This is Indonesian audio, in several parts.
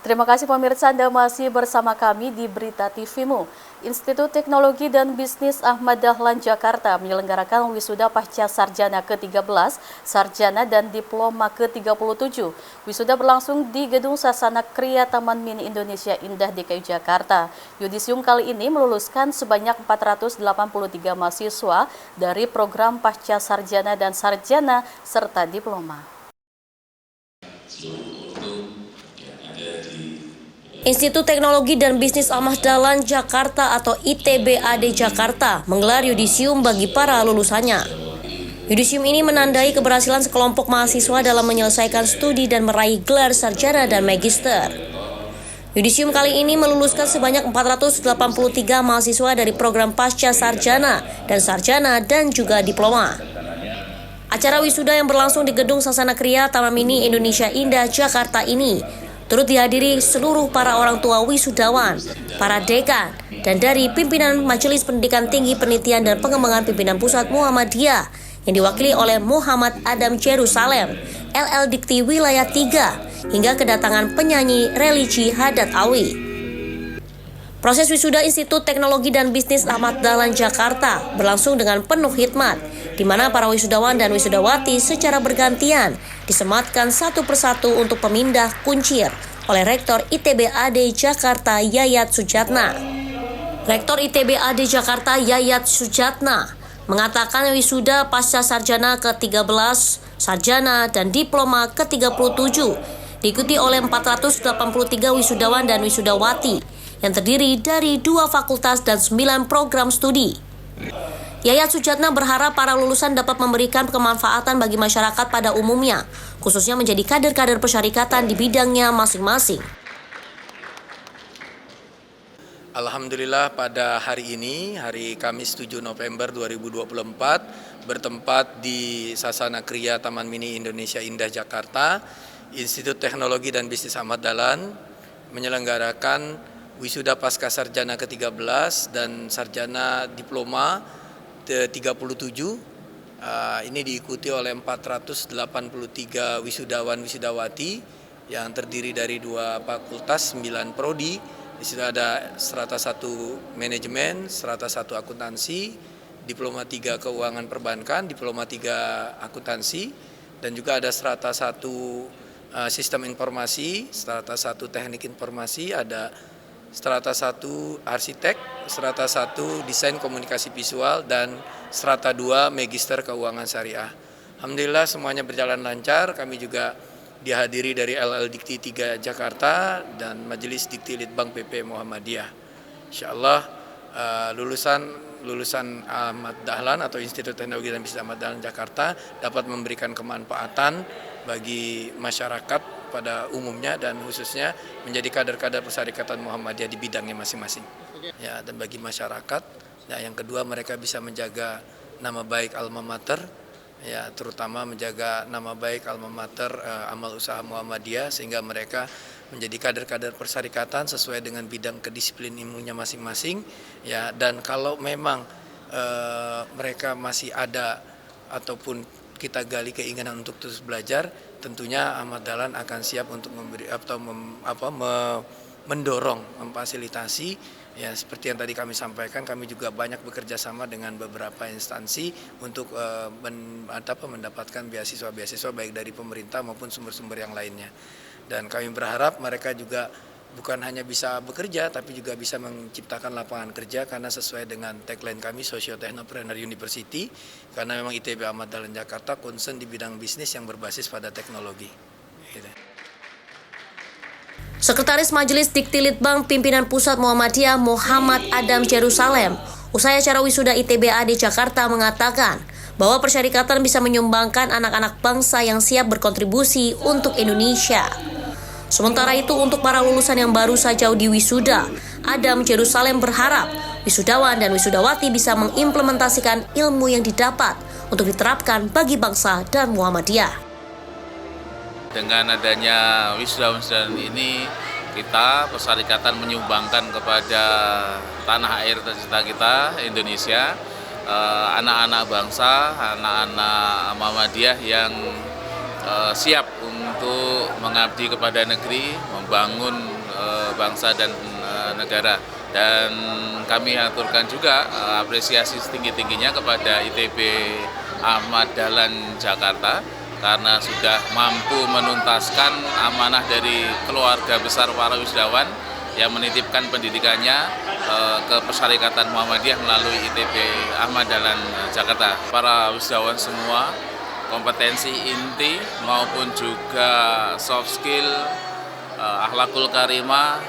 Terima kasih pemirsa, Anda masih bersama kami di Berita TVmu. Institut Teknologi dan Bisnis Ahmad Dahlan Jakarta menyelenggarakan wisuda pasca sarjana ke-13, sarjana dan diploma ke-37. Wisuda berlangsung di Gedung Sasana Kriya Taman Mini Indonesia Indah DKI Jakarta. Yudisium kali ini meluluskan sebanyak 483 mahasiswa dari program pasca sarjana dan sarjana serta diploma. Institut Teknologi dan Bisnis Ahmad Dahlan Jakarta atau ITBAD Jakarta menggelar yudisium bagi para lulusannya. Yudisium ini menandai keberhasilan sekelompok mahasiswa dalam menyelesaikan studi dan meraih gelar sarjana dan magister. Yudisium kali ini meluluskan sebanyak 483 mahasiswa dari program pasca sarjana dan juga diploma. Acara wisuda yang berlangsung di Gedung Sasana Kriya Taman Mini Indonesia Indah Jakarta ini turut dihadiri seluruh para orang tua wisudawan, para dekan, dan dari pimpinan Majelis Pendidikan Tinggi Penelitian dan Pengembangan Pimpinan Pusat Muhammadiyah yang diwakili oleh Muhammad Adam Jerusalem, LL Dikti Wilayah 3, hingga kedatangan penyanyi religi Hadat Awi. Proses wisuda Institut Teknologi dan Bisnis Ahmad Dahlan Jakarta berlangsung dengan penuh hikmat, di mana para wisudawan dan wisudawati secara bergantian disematkan satu persatu untuk pemindah kuncir oleh Rektor ITBAD Jakarta Yayat Sujatna. Rektor ITBAD Jakarta Yayat Sujatna mengatakan wisuda pasca sarjana ke-13, sarjana dan diploma ke-37 diikuti oleh 483 wisudawan dan wisudawati yang terdiri dari 2 fakultas dan 9 program studi. Yayat Sujatna berharap para lulusan dapat memberikan kemanfaatan bagi masyarakat pada umumnya, khususnya menjadi kader-kader persyarikatan di bidangnya masing-masing. Alhamdulillah pada hari ini, hari Kamis 7 November 2024, bertempat di Sasana Kriya Taman Mini Indonesia Indah Jakarta, Institut Teknologi dan Bisnis Ahmad Dahlan menyelenggarakan wisuda pasca sarjana ke-13 dan sarjana diploma ke-37. Ini diikuti oleh 483 wisudawan-wisudawati yang terdiri dari 2 fakultas, 9 prodi. Di situ ada strata 1 manajemen, strata 1 akuntansi, diploma 3 keuangan perbankan, diploma 3 akuntansi, dan juga ada strata 1 sistem informasi, strata 1 teknik informasi, ada strata 1 arsitek, strata 1 desain komunikasi visual, dan strata 2 magister keuangan syariah. Alhamdulillah semuanya berjalan lancar. Kami juga dihadiri dari LL Dikti 3 Jakarta dan Majelis Dikti Litbang PP Muhammadiyah. Insyaallah lulusan Ahmad Dahlan atau Institut Teknologi dan Bisnis Ahmad Dahlan Jakarta dapat memberikan kemanfaatan bagi masyarakat pada umumnya dan khususnya menjadi kader-kader persyarikatan Muhammadiyah di bidangnya masing-masing. Ya, dan bagi masyarakat, ya, yang kedua mereka bisa menjaga nama baik alma mater, ya, terutama menjaga nama baik alma mater amal usaha Muhammadiyah sehingga mereka menjadi kader-kader persyarikatan sesuai dengan bidang kedisiplin ilmunya masing-masing, ya. Dan kalau memang mereka masih ada ataupun kita gali keinginan untuk terus belajar, tentunya Ahmad Dahlan akan siap untuk memberi atau mendorong, memfasilitasi, ya, seperti yang tadi kami sampaikan. Kami juga banyak bekerja sama dengan beberapa instansi untuk mendapatkan beasiswa baik dari pemerintah maupun sumber-sumber yang lainnya. Dan kami berharap mereka juga bukan hanya bisa bekerja, tapi juga bisa menciptakan lapangan kerja karena sesuai dengan tagline kami, Socio Technopreneur University, karena memang ITB Ahmad Dahlan Jakarta concern di bidang bisnis yang berbasis pada teknologi. Sekretaris Majelis Dikti Litbang Pimpinan Pusat Muhammadiyah Muhammad Adam Jerusalem, usai acara wisuda ITBAD Jakarta mengatakan bahwa persyarikatan bisa menyumbangkan anak-anak bangsa yang siap berkontribusi untuk Indonesia. Sementara itu untuk para lulusan yang baru saja diwisuda, Adam Jerusalem berharap wisudawan dan wisudawati bisa mengimplementasikan ilmu yang didapat untuk diterapkan bagi bangsa dan Muhammadiyah. Dengan adanya wisuda-wisuda ini, kita persyarikatan menyumbangkan kepada tanah air tercinta kita, Indonesia, anak-anak bangsa, anak-anak Muhammadiyah yang siap untuk untuk mengabdi kepada negeri, membangun bangsa dan negara. Dan kami aturkan juga apresiasi setinggi-tingginya kepada ITB Ahmad Dahlan Jakarta karena sudah mampu menuntaskan amanah dari keluarga besar para wisudawan yang menitipkan pendidikannya ke Persyarikatan Muhammadiyah melalui ITB Ahmad Dahlan Jakarta. Para wisudawan semua, kompetensi inti maupun juga soft skill, akhlakul karimah,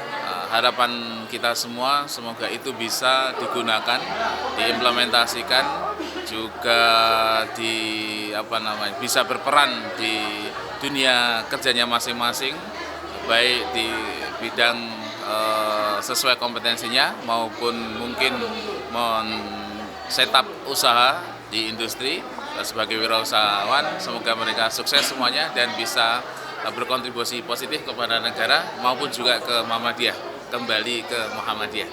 harapan kita semua semoga itu bisa digunakan, diimplementasikan, juga bisa berperan di dunia kerjanya masing-masing, baik di bidang sesuai kompetensinya maupun mungkin setup usaha di industri sebagai wirausahawan. Semoga mereka sukses semuanya dan bisa berkontribusi positif kepada negara maupun juga ke Muhammadiyah, kembali ke Muhammadiyah.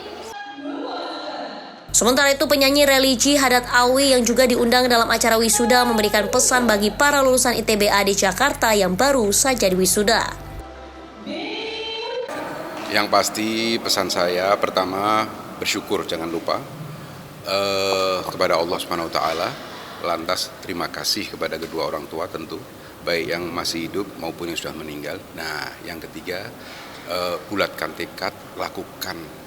Sementara itu, penyanyi religi Hadat Alwi yang juga diundang dalam acara wisuda memberikan pesan bagi para lulusan ITB AD Jakarta yang baru saja diwisuda. Yang pasti pesan saya pertama, bersyukur jangan lupa kepada Allah Subhanahu wa taala. Lantas terima kasih kepada kedua orang tua tentu, baik yang masih hidup maupun yang sudah meninggal. Nah, yang ketiga, bulatkan tekad, lakukan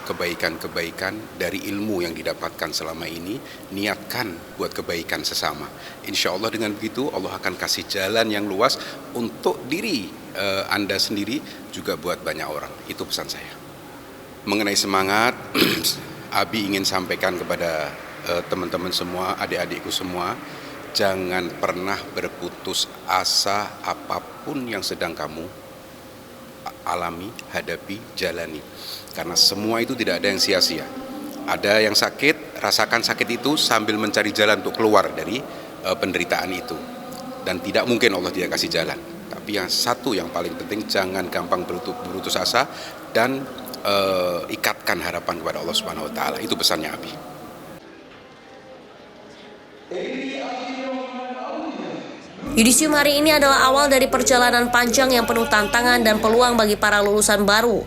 kebaikan-kebaikan dari ilmu yang didapatkan selama ini, niatkan buat kebaikan sesama. Insya Allah dengan begitu Allah akan kasih jalan yang luas untuk diri Anda sendiri, juga buat banyak orang. Itu pesan saya. Mengenai semangat, Abi ingin sampaikan kepada teman-teman semua, adik-adikku semua, jangan pernah berputus asa apapun yang sedang kamu alami, hadapi, jalani. Karena semua itu tidak ada yang sia-sia. Ada yang sakit, rasakan sakit itu sambil mencari jalan untuk keluar dari penderitaan itu. Dan tidak mungkin Allah tidak kasih jalan. Tapi yang satu yang paling penting, jangan gampang berputus asa dan ikatkan harapan kepada Allah Subhanahu wa taala. Itu pesannya Abi. Yudisium hari ini adalah awal dari perjalanan panjang yang penuh tantangan dan peluang bagi para lulusan baru.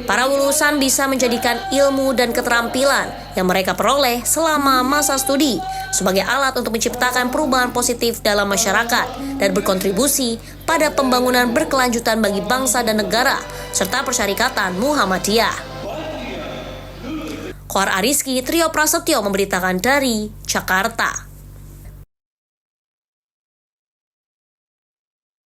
Para lulusan bisa menjadikan ilmu dan keterampilan yang mereka peroleh selama masa studi sebagai alat untuk menciptakan perubahan positif dalam masyarakat dan berkontribusi pada pembangunan berkelanjutan bagi bangsa dan negara serta Persyarikatan Muhammadiyah. Kohar Ariski, Trio Prasetyo memberitakan dari Jakarta.